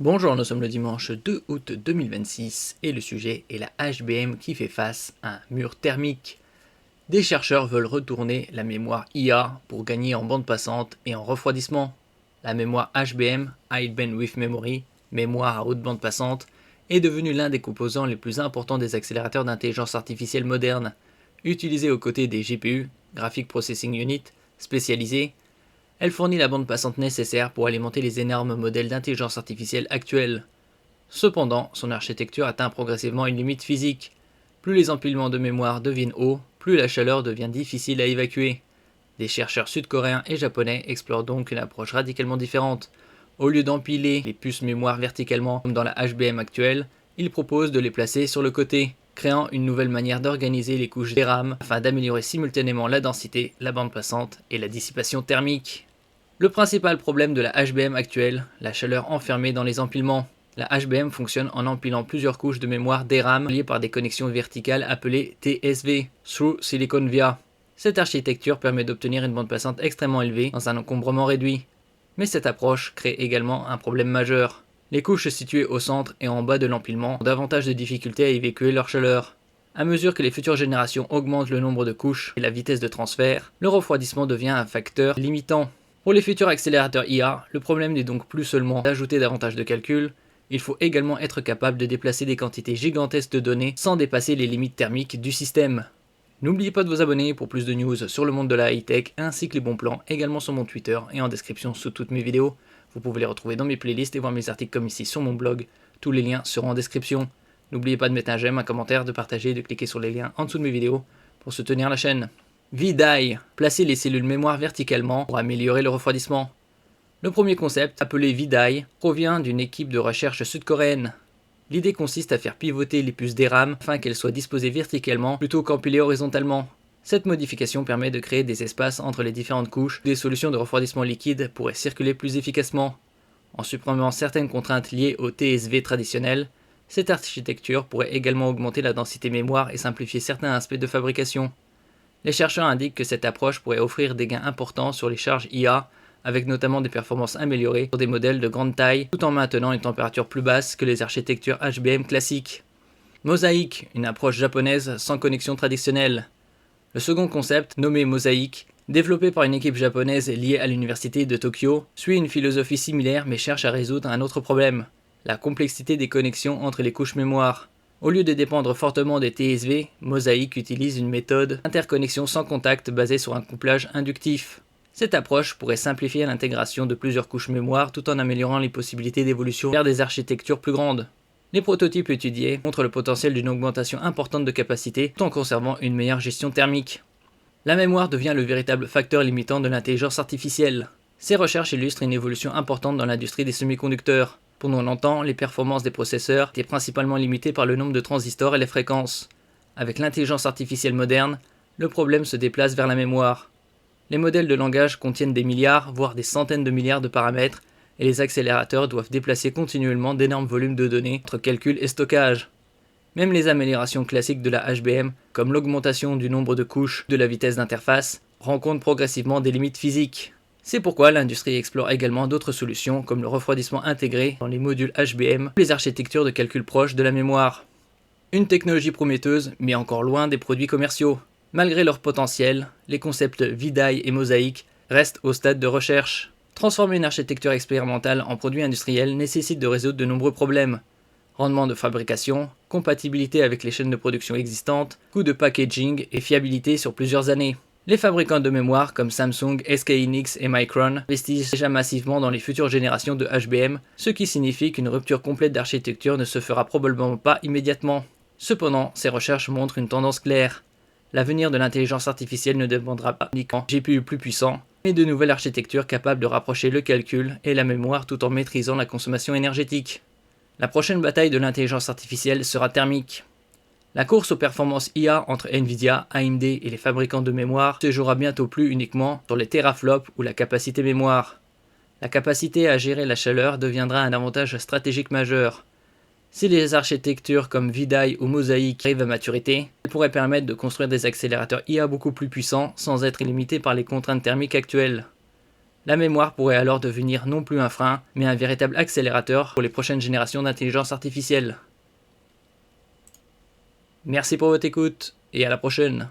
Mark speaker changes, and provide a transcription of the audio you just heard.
Speaker 1: Bonjour, nous sommes le dimanche 2 août 2026 et le sujet est la HBM qui fait face à un mur thermique. Des chercheurs veulent retourner la mémoire IA pour gagner en bande passante et en refroidissement. La mémoire HBM, High Bandwidth Memory, mémoire à haute bande passante, est devenue l'un des composants les plus importants des accélérateurs d'intelligence artificielle moderne, utilisés aux côtés des GPU, Graphic Processing Unit, spécialisés. Elle fournit la bande passante nécessaire pour alimenter les énormes modèles d'intelligence artificielle actuels. Cependant, son architecture atteint progressivement une limite physique. Plus les empilements de mémoire deviennent hauts, plus la chaleur devient difficile à évacuer. Des chercheurs sud-coréens et japonais explorent donc une approche radicalement différente. Au lieu d'empiler les puces mémoire verticalement comme dans la HBM actuelle, ils proposent de les placer sur le côté, créant une nouvelle manière d'organiser les couches DRAM afin d'améliorer simultanément la densité, la bande passante et la dissipation thermique. Le principal problème de la HBM actuelle, la chaleur enfermée dans les empilements. La HBM fonctionne en empilant plusieurs couches de mémoire DRAM liées par des connexions verticales appelées TSV, Through Silicon Via. Cette architecture permet d'obtenir une bande passante extrêmement élevée dans un encombrement réduit. Mais cette approche crée également un problème majeur. Les couches situées au centre et en bas de l'empilement ont davantage de difficultés à évacuer leur chaleur. À mesure que les futures générations augmentent le nombre de couches et la vitesse de transfert, le refroidissement devient un facteur limitant. Pour les futurs accélérateurs IA, le problème n'est donc plus seulement d'ajouter davantage de calculs, il faut également être capable de déplacer des quantités gigantesques de données sans dépasser les limites thermiques du système. N'oubliez pas de vous abonner pour plus de news sur le monde de la high-tech ainsi que les bons plans également sur mon Twitter et en description sous toutes mes vidéos. Vous pouvez les retrouver dans mes playlists et voir mes articles comme ici sur mon blog. Tous les liens seront en description. N'oubliez pas de mettre un j'aime, un commentaire, de partager et de cliquer sur les liens en dessous de mes vidéos pour soutenir la chaîne. VDAI, placer les cellules mémoire verticalement pour améliorer le refroidissement. Le premier concept, appelé VDAI, provient d'une équipe de recherche sud-coréenne. L'idée consiste à faire pivoter les puces DRAM afin qu'elles soient disposées verticalement plutôt qu'empilées horizontalement. Cette modification permet de créer des espaces entre les différentes couches où des solutions de refroidissement liquide pourraient circuler plus efficacement. En supprimant certaines contraintes liées au TSV traditionnel, cette architecture pourrait également augmenter la densité mémoire et simplifier certains aspects de fabrication. Les chercheurs indiquent que cette approche pourrait offrir des gains importants sur les charges IA, avec notamment des performances améliorées sur des modèles de grande taille, tout en maintenant une température plus basse que les architectures HBM classiques. Mosaic, une approche japonaise sans connexion traditionnelle. Le second concept, nommé Mosaic, développé par une équipe japonaise liée à l'université de Tokyo, suit une philosophie similaire mais cherche à résoudre un autre problème, la complexité des connexions entre les couches mémoire. Au lieu de dépendre fortement des TSV, Mosaic utilise une méthode d'interconnexion sans contact basée sur un couplage inductif. Cette approche pourrait simplifier l'intégration de plusieurs couches mémoire tout en améliorant les possibilités d'évolution vers des architectures plus grandes. Les prototypes étudiés montrent le potentiel d'une augmentation importante de capacité tout en conservant une meilleure gestion thermique. La mémoire devient le véritable facteur limitant de l'intelligence artificielle. Ces recherches illustrent une évolution importante dans l'industrie des semi-conducteurs. Pendant longtemps, les performances des processeurs étaient principalement limitées par le nombre de transistors et les fréquences. Avec l'intelligence artificielle moderne, le problème se déplace vers la mémoire. Les modèles de langage contiennent des milliards, voire des centaines de milliards de paramètres, et les accélérateurs doivent déplacer continuellement d'énormes volumes de données entre calcul et stockage. Même les améliorations classiques de la HBM, comme l'augmentation du nombre de couches, de la vitesse d'interface, rencontrent progressivement des limites physiques. C'est pourquoi l'industrie explore également d'autres solutions comme le refroidissement intégré dans les modules HBM ou les architectures de calcul proches de la mémoire. Une technologie prometteuse, mais encore loin des produits commerciaux. Malgré leur potentiel, les concepts VDAI et Mosaic restent au stade de recherche. Transformer une architecture expérimentale en produit industriel nécessite de résoudre de nombreux problèmes. Rendement de fabrication, compatibilité avec les chaînes de production existantes, coût de packaging et fiabilité sur plusieurs années. Les fabricants de mémoire comme Samsung, SK Hynix et Micron investissent déjà massivement dans les futures générations de HBM, ce qui signifie qu'une rupture complète d'architecture ne se fera probablement pas immédiatement. Cependant, ces recherches montrent une tendance claire. L'avenir de l'intelligence artificielle ne dépendra pas uniquement de GPU plus puissants, mais de nouvelles architectures capables de rapprocher le calcul et la mémoire tout en maîtrisant la consommation énergétique. La prochaine bataille de l'intelligence artificielle sera thermique. La course aux performances IA entre Nvidia, AMD et les fabricants de mémoire se jouera bientôt plus uniquement sur les teraflops ou la capacité mémoire. La capacité à gérer la chaleur deviendra un avantage stratégique majeur. Si les architectures comme VDAI ou Mosaic arrivent à maturité, elles pourraient permettre de construire des accélérateurs IA beaucoup plus puissants sans être limités par les contraintes thermiques actuelles. La mémoire pourrait alors devenir non plus un frein, mais un véritable accélérateur pour les prochaines générations d'intelligence artificielle. Merci pour votre écoute, et à la prochaine.